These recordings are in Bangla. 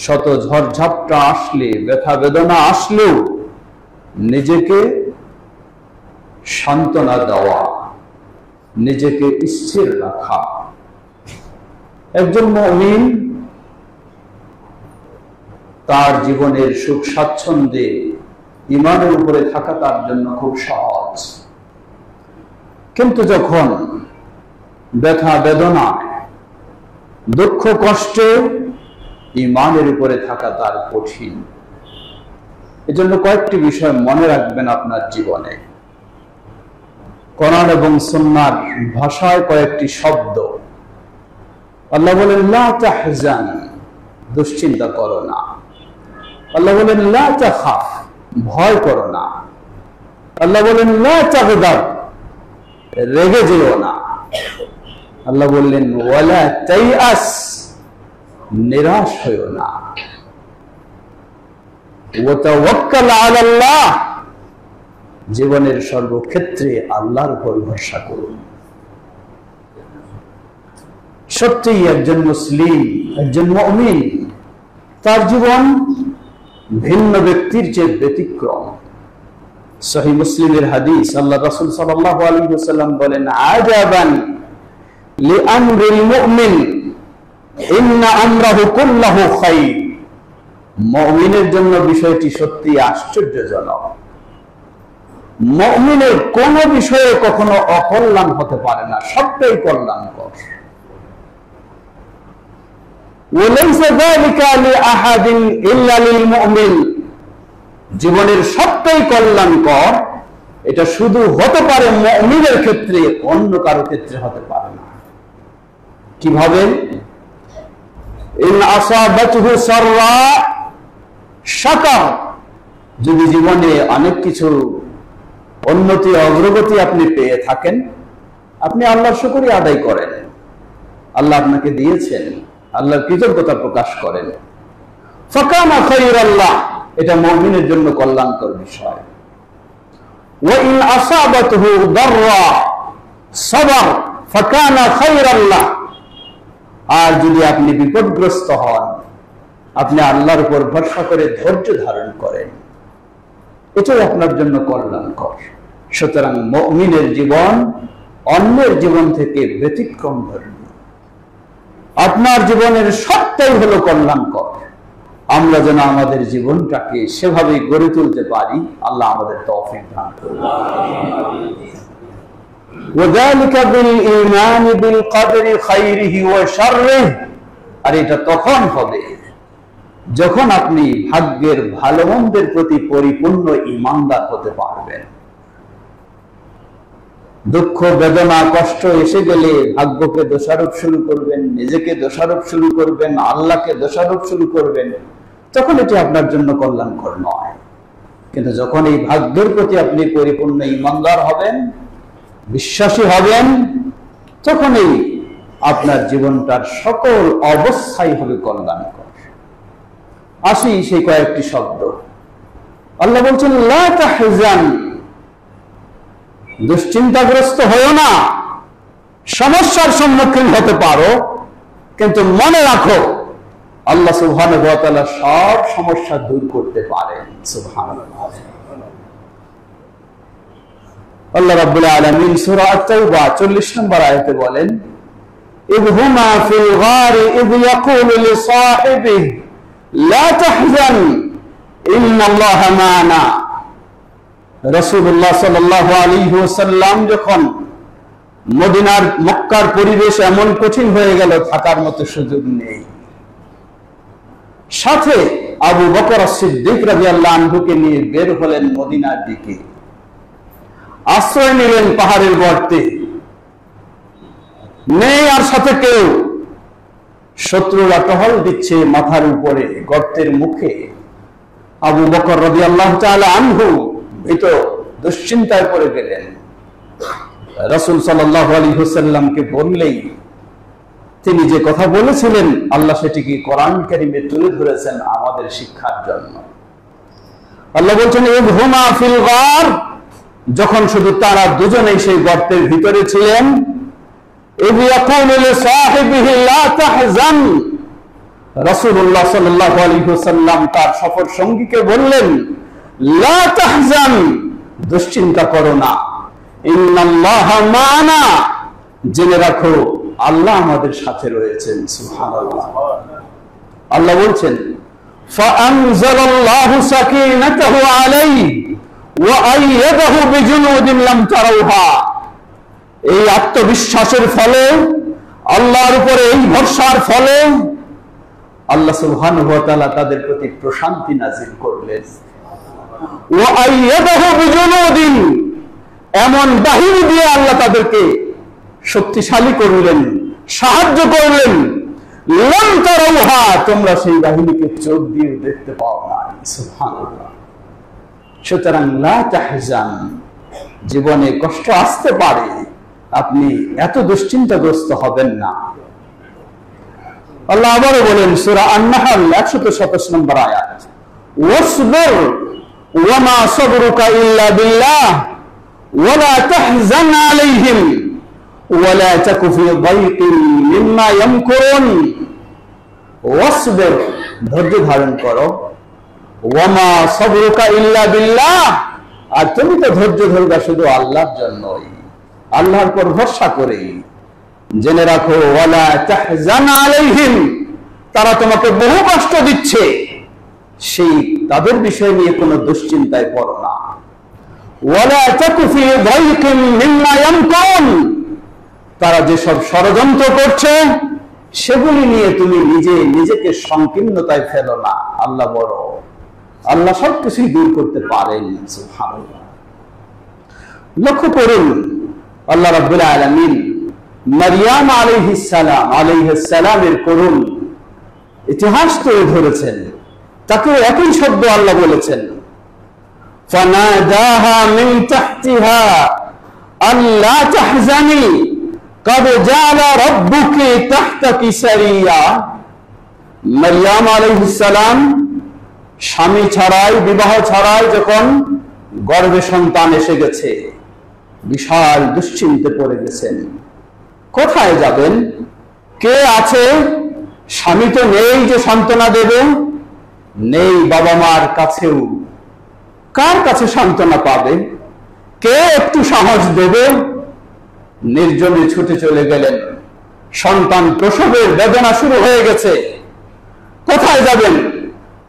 শত ঝড়ঝাপটা আসলে, ব্যথা বেদনা আসলেও নিজেকে সান্ত্বনা দেওয়া, নিজেকে স্থির রাখা। একজন মুমিন তার জীবনের সুখ স্বাচ্ছন্দ্যে ঈমানের উপরে থাকা তার জন্য খুব সহজ, কিন্তু যখন ব্যথা বেদনায়, দুঃখ কষ্টে ঈমানের উপরে থাকা তার কঠিন। এজন্য কয়েকটি বিষয় মনে রাখবেন আপনার জীবনে। কোরআন এবং সুন্নাহর ভাষায় কয়েকটি শব্দ। আল্লাহ বলেন লা তাহজান, দুশ্চিন্তা করো না। আল্লাহ বলেন লা তাখাফ, ভয় করো না। আল্লাহ বলেন লা তাগদাব, রেগে যেও না। আল্লাহ বললেন ওয়ালা তাইআস, নিরাশ হইও না। ওয়া তাওয়াক্কাল আলাল্লাহ, জীবনের সর্বক্ষেত্রে আল্লাহর উপর ভরসা করুন। সত্যিই একজন মুসলিম, একজন মুমিন, তার জীবন ভিন্ন ব্যক্তির চেয়ে ব্যতিক্রম। সহিহ মুসলিমের হাদিস, আল্লাহ রাসূল সাল্লাল্লাহু আলাইহি ওয়াসাল্লাম বলেন আজাবান লিআমরিল মুমিন ইন্না আমরাহু কুল্লাহু খায়র। মুমিনের জন্য বিষয়টি সত্যি আশ্চর্যজনক। মুমিনের কোন বিষয়ে কখনো অকল্যাণ হতে পারে না, সবটাই কল্যাণকর। ওয়ালাইসা যালিকা লিআহাদিন ইল্লা লিল মুমিন, জীবনের সবটাই কল্যাণকর, এটা শুধু হতে পারে মুমিনের ক্ষেত্রে, অন্য কারো ক্ষেত্রে হতে পারে না। কিভাবে? ইন আসাবাতহু সাররা শাকার, যদি জীবনে অনেক কিছু উন্নতি অগ্রগতি আপনি পেয়ে থাকেন, আপনি আল্লাহর শুকরিয়া আদায় করেন। আল্লাহ আপনাকে দিয়েছেন, আল্লাহর কৃতজ্ঞতা প্রকাশ করেন। ফাকানা খায়রাল্লাহ, এটা মুমিনের জন্য কল্যাণকর বিষয়। ওয়া ইন আসাবাতহু দাররা সাবার ফাকানা খায়রাল্লাহ, আর যদি আপনি বিপদগ্রস্ত হন, আপনি আল্লাহর উপর ভরসা করে ধৈর্য ধারণ করেন, এটাই আপনার জন্য কল্যাণকর। সুতরাং মুমিনের জীবন অন্যের জীবন থেকে ব্যতিক্রম ধর্মী। আপনার জীবনের সবটাই হলো কল্যাণকর। আমরা যেন আমাদের জীবনটাকে সেভাবে গড়ে তুলতে পারি, আল্লাহ আমাদের তৌফিক দান করুন। وذلك بالإيمان بالقدر خيره وشره, আর এটা তখন হবে যখন আপনি ভাগ্যের ভালো মন্দের প্রতি পরিপূর্ণ ঈমানদার হতে পারবেন। দুঃখ বেদনা কষ্ট এসে গেলে ভাগ্যকে দোষারোপ শুরু করবেন, নিজেকে দোষারোপ শুরু করবেন, আল্লাহকে দোষারোপ শুরু করবেন, তখন এটি আপনার জন্য কল্যাণকর নয়। কিন্তু যখন এই ভাগ্যের প্রতি আপনি পরিপূর্ণ ঈমানদার হবেন, বিশ্বাসী হবেন, তখনই আপনার জীবনটার সকল অবস্থাই হবে কল্যাণকর। আসি সেই কয়েকটি শব্দ। আল্লাহ বলছেন লা তাহজান, দুশ্চিন্তাগ্রস্ত হয়ো না। সমস্যার সম্মুখীন হতে পারো, কিন্তু মনে রাখো আল্লাহ সুবহানাহু ওয়া তাআলা সব সমস্যা দূর করতে পারেন। সুবহানাল্লাহ। আল্লাহ রাব্বুল আলামিন সূরা আত-তাওবা 40 নম্বর আয়াতে বলেন ইয হুমা ফিল গারি ইয ইয়াকুলু লিসাহিবিহি লা তাহজান ইন্নাল্লাহা মা'ানা। রাসূলুল্লাহ সাল্লাল্লাহু আলাইহি ওয়াসাল্লাম যখন মদিনার মক্কার পরিবেশ এমন কঠিন হয়ে গেল, থাকার মতো সুযোগ নেই, সাথে আবু বকর সিদ্দিক রাদিয়াল্লাহু আনহুকে নিয়ে বের হলেন মদিনার দিকে। আশ্রয় নিলেন পাহাড়ের গর্তে, নেই আর সাথে কেউ। শত্রুরা টহল দিচ্ছে মাথার উপরে, গর্তের মুখে। আবু বকর রাদিয়াল্লাহু তাআলা আনহু ভীত, দুশ্চিন্তায় পড়ে গেলেন। রাসূল সাল্লাল্লাহু আলাইহি ওয়াসাল্লামকে বললেই তিনি যে কথা বলেছিলেন, আল্লাহ সেটিকে কোরআন কারীমে তুলে ধরেছেন আমাদের শিক্ষার জন্য। আল্লাহ বলছেন ইয হুমা ফিল গার, যখন শুধু তারা দুজনেই সেই গর্তের ভিতরে ছিলেন। ইয ইয়াকুলু লিসাহিবিহি লা তাহজান, রাসূলুল্লাহ সাল্লাল্লাহু আলাইহি ওয়াসাল্লাম তার সফর সঙ্গীকে বললেন, লা তাহজান, দুশ্চিন্তা করো না, ইন্নাল্লাহা মা'না, জেনে রাখো আল্লাহ আমাদের সাথে রয়েছেন। সুবহানাল্লাহ। আল্লাহ বলছেন, ফাআনজালাল্লাহু সাকিনাতাহু আলাইহি ওয়া আইয়াদাহু বিজুনুদিন লাম তারাউহা। এই আত্মবিশ্বাসের ফলে, আল্লাহর উপরে এই ভরসার ফলে আল্লাহ সুবহানাহু ওয়া তাআলা তাদের প্রতি প্রশান্তি নাযিল করলেন। ওয়া আইয়াদাহু বিজুনুদিন, এমন বাহিনী দিয়ে আল্লাহ তাদেরকে শক্তিশালী করলেন, সাহায্য করলেন, লাম তারাউহা, তোমরা সেই বাহিনীকে চোখ দিয়ে দেখতে পাও না। সুবহানাল্লাহ। সুতরাং লা তাহজান, জীবনে কষ্ট আসতে পারে, আপনি এত দুশ্চিন্তাগ্রস্ত হবেন না। আল্লাহ আবারও বলেন সূরা আন-নাহল 127 নম্বর আয়াত, ওয়াসবির ওয়া মা সাবরুকা ইল্লা বিল্লাহ ওয়া লা তাহজান আলাইহিম ওয়া লা তাকু ফি দাইকিন মিম্মা ইয়ামকুরুন। ওয়াসবির, ধৈর্য ধারণ করো, ওয়া মা সাবরুকা ইল্লা বিল্লাহ, আর তুমি তো ধৈর্য ধরবা শুধু আল্লাহর জন্যই, আল্লাহর উপর ভরসা করে। জেনে রাখো ওয়ালা তাহজান আলাইহিম, তারা তোমাকে বহু কষ্ট দিচ্ছে, সেই তাদের বিষয় নিয়ে কোনো দুশ্চিন্তায় পড়ো না। ওয়ালা তাকু ফি দাইকিন মিম্মা ইয়ামকুরুন, তারা যেসব ষড়যন্ত্র করছে সেগুলি নিয়ে তুমি নিজেকে সংকীর্ণতায় ফেলো না। আল্লাহ বড়, আল্লাহ সবকিছুই দূর করতে পারেন। সুবহানাল্লাহ। লক্ষ্য করুন, আল্লাহ রাব্বুল আলামিন মারইয়াম আলাইহিস সালামের করুন ইতিহাস তুলে ধরেছেন, তাকে একই শব্দ আল্লাহ বলেছেন, ফানাদাহা মিন তাহতিহা আল্লা তাহজানি কদ জাআলা রাব্বুকি তাহতাকি সারিয়া। মারইয়াম আলাইহিস সালাম স্বামী ছাড়াই, বিবাহ ছাড়াই যখন গর্ভে সন্তান এসে গেছে, বিশাল দুশ্চিন্তে পড়ে গেছেন। কোথায় যাবেন? কে আছে? স্বামী তো নেই যে সান্ত্বনা দেবে, নেই বাবা মার কাছেও। কার কাছে সান্ত্বনা পাবে? কে একটু সাহস দেবে? নির্জনে ছুটে চলে গেলেন। সন্তান প্রসবের বেদনা শুরু হয়ে গেছে। কোথায় যাবেন?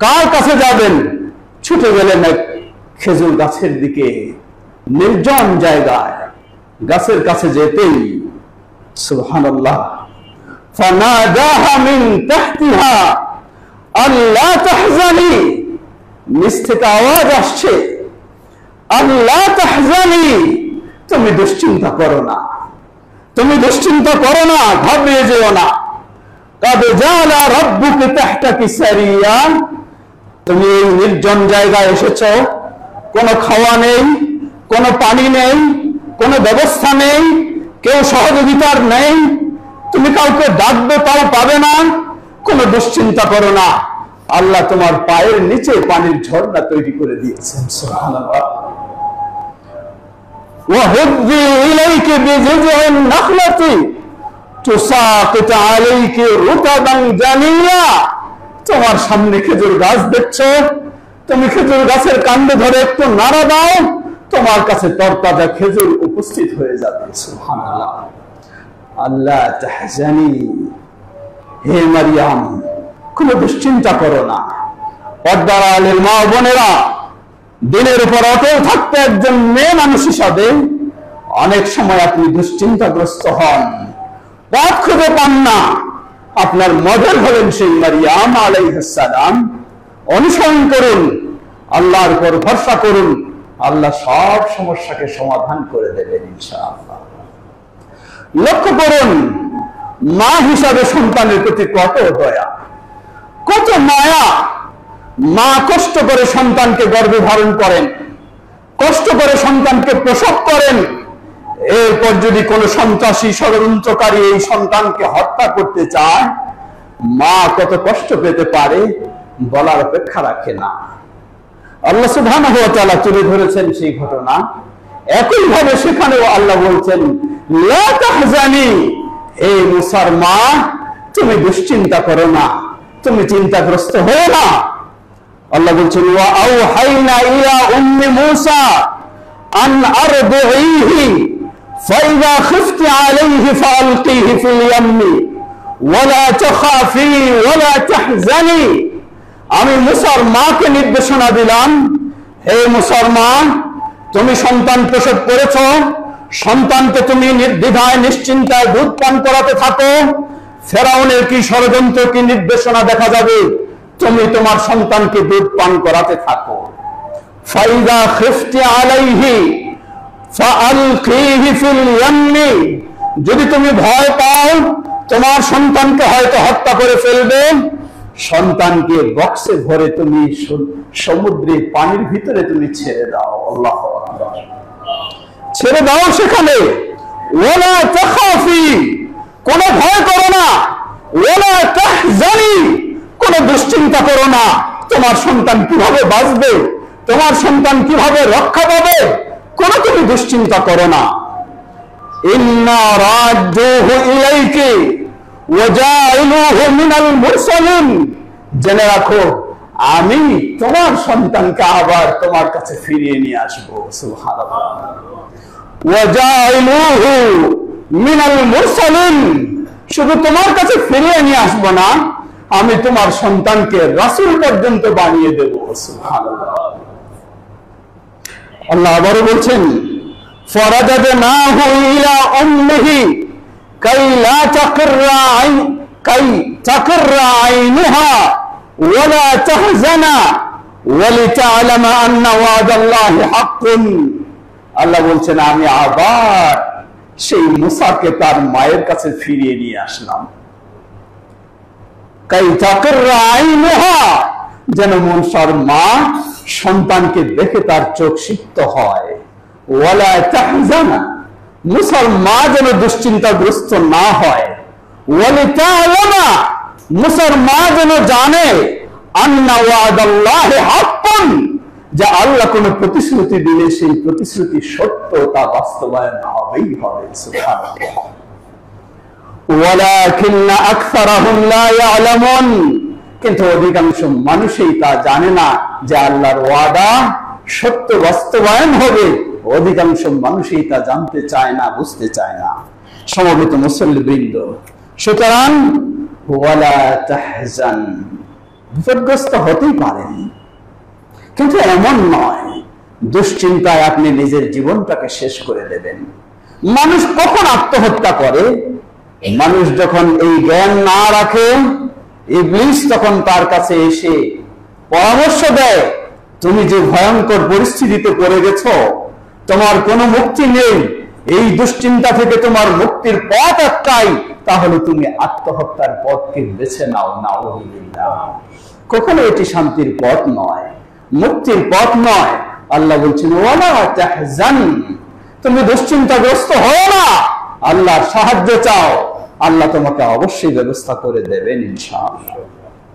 কার কাছে যাবেন? ছুটে গেলেন এক খেজুর গাছের দিকে, নির্জন জায়গায়। গাছের কাছে যেতেই সুবহানাল্লাহ, ফানাদাহা মিন তাহতিহা আল্লা তাহজানি, নিচ থেকে আওয়াজ আসছে, আল্লা তাহজানি, তুমি দুশ্চিন্তা করো না, তুমি দুশ্চিন্তা করো না, ঘাবড়ে যেও না। কদ জাআলা রাব্বুকা তাহতাকি সারিয়া, তুমি এই নির্জন জায়গায় এসেছো, কোনো খাওয়া নেই, কোনো পানি নেই, কোনো ব্যবস্থা নেই, কেউ সহযোগিতার নেই, তুমি কাউকে ডাকবে তাও পাবে না। কোনো দুশ্চিন্তা করো না, আল্লাহ তোমার পায়ের নিচে পানির ঝর্ণা তৈরি করে দিয়েছেন। সুবহানাল্লাহ। ওয়াহুদ্দি ইলাইকি বিজিযিন নাখলাতি তুসাকিতু আলাইকি রুতাবান জানিয়া, তোমার সামনে খেজুর গাছ দেখছো, তুমি খেজুর গাছের কাণ্ডে ধরে একটু নাড়া দাও, তোমার কাছে তরতাজা খেজুর উপস্থিত হয়ে যাবে। সুবহানাল্লাহ। আল্লাহ তাহজানি, হে মারইয়াম কোনো দুশ্চিন্তা করো না। পর্দার আলের মা বোনেরা, দিনের উপর অটল থাকতে একজন মেয়ে মানুষ হিসাবে অনেক সময় আপনি দুশ্চিন্তাগ্রস্ত হন, পথ খুঁজে পান না। আপনার মডেল হলেন সেই মারইয়াম আলাইহিস সালাম। অনুসরণ করুন, আল্লাহর উপর ভরসা করুন, আল্লাহ সব সমস্যাকে সমাধান করে দেবেন ইনশাআল্লাহ। লক্ষ্য করুন, মা হিসাবে সন্তানের প্রতি কত দয়া, কত মায়া। মা কষ্ট করে সন্তানকে গর্ভে ধারণ করেন, কষ্ট করে সন্তানকে প্রসব করেন। এরপর যদি কোনো সন্ত্রাসী ষড়যন্ত্রকারী এই সন্তানকে হত্যা করতে চায়, মা কত কষ্ট পেতে পারে বলার অপেক্ষা রাখে না। আল্লাহ সুবহানাহু ওয়া তাআলা তুলে ধরেছেন সেই ঘটনা। একইভাবে সেখানেও আল্লাহ বলছেন, লা তাহজানি, হে মুসার মা তুমি দুশ্চিন্তা করো না, তুমি চিন্তাগ্রস্ত হও না। আল্লাহ বলছেন ওয়া আওহাইনা ইলা উম্মি মূসা আন আরদিহি ফাইযা খিফতি আলাইহি ফাআলকিহি ফিল ইয়াম্মি ওয়া লা তাখাফি ওয়া লা তাহজানি। আমি মূসার মাকে নির্দেশনা দিলাম, হে মূসার মা, তুমি সন্তান প্রসব করেছো, সন্তানকে তুমি নির্দ্বিধায় নিশ্চিন্তায় দুধ পান করাতে থাকো। ফেরাউনের কি ষড়যন্ত্র, কি নির্দেশনা দেখা যাবে, তুমি তোমার সন্তানকে দুধ পান করাতে থাকো। ফাইযা খিফতি আলাইহি ফাআলকিহি ফিল ইয়াম্মি, যদি তুমি ভয় পাও তোমার সন্তানকে হয়তো হত্যা করে ফেলবে, সন্তানকে বক্সে ভরে তুমি সমুদ্রে পানির ভিতরে তুমি ছেড়ে দাও। আল্লাহু আকবার। ছেড়ে দাও সেখানে। ওয়ালা তাখাফি, কোনো ভয় করো না। ওয়ালা তাহজানি, কোনো দুশ্চিন্তা করো না। তোমার সন্তান কিভাবে বাঁচবে, তোমার সন্তান কিভাবে রক্ষা পাবে, কোনো তুমি দুশ্চিন্তা করো না। ইন্না রাজ্জুহু ইলাইকি ওয়া জাইলুহু মিনাল মুরসালিন, জেনে রাখো আমি তোমার সন্তানকে আবার তোমার কাছে ফিরিয়ে নিয়ে আসবো। সুবহানাল্লাহ। ওয়া জাইলুহু মিনাল মুরসালিন, শুধু তোমার কাছে ফিরিয়ে নিয়ে আসবো না, আমি তোমার সন্তানকে রাসূল পর্যন্ত বানিয়ে দেব। সুবহানাল্লাহ। আল্লাহ আবারও বলছেন ফারাদাদনাহু ইলা উম্মিহি কাই লা তাকররা আইনুহা ওয়া লা তাহজানা ওয়া লিতা'লামা আন্না ওয়াদাল্লাহি হাক্কুন। আল্লাহ বলছেন আমি আবার সেই মূসাকে তার মায়ের কাছে ফিরিয়ে নিয়ে আসলাম। কাই তাকররা আইনুহা, যেন মূসার মা সন্তানকে দেখে তার চোখ সিক্ত হয়। ওয়ালা তাহজানা, মূসার মা যেন দুশ্চিন্তাগ্রস্ত না হয়। ওয়ালিতা'লামা, মূসার মা যেন জানে আন্না ওয়াদাল্লাহি হাক্কুন, যে আল্লাহ কোন প্রতিশ্রুতি দিলে সেই প্রতিশ্রুতি সত্য, তা বাস্তবায়ন হবেই হবে। সুবহানাল্লাহ। ওয়ালাকিন্না আকসারাহুম লা ইয়ালামুন, কিন্তু অধিকাংশ মানুষই তা জানে না যে আল্লাহর ওয়াদা সত্য বাস্তবায়ন হবে। অধিকাংশ মানুষই তা জানতে চায় না, বুঝতে চায় না। সমবেত মুসল্লিবৃন্দ, সুতরাং ওয়ালা তাহজান, বিপদগ্রস্ত হতেই পারেন, কিন্তু এমন নয় দুশ্চিন্তায় আপনি নিজের জীবনটাকে শেষ করে দেবেন। মানুষ কখন আত্মহত্যা করে? মানুষ যখন এই জ্ঞান না রাখে, ইবলিস তখন তার কাছে এসে পরামর্শ দেয়, তুমি যে ভয়ঙ্কর পরিস্থিতিতে পড়ে গেছো, তোমার কোনো মুক্তি নেই, এই দুশ্চিন্তা থেকে তোমার মুক্তির পথ একটাই, তাহলে তুমি আত্মহত্যার পথকে বেছে নাও। নাউযুবিল্লাহ। কখনো এটি শান্তির পথ নয়, মুক্তির পথ নয়। আল্লাহ বলছেন ওয়ালা তাহজান, তুমি দুশ্চিন্তাগ্রস্ত হও না, আল্লাহর সাহায্য চাও, আল্লাহ তোমাকে অবশ্যই ব্যবস্থা করে দেবেন ইনশাআল্লাহ।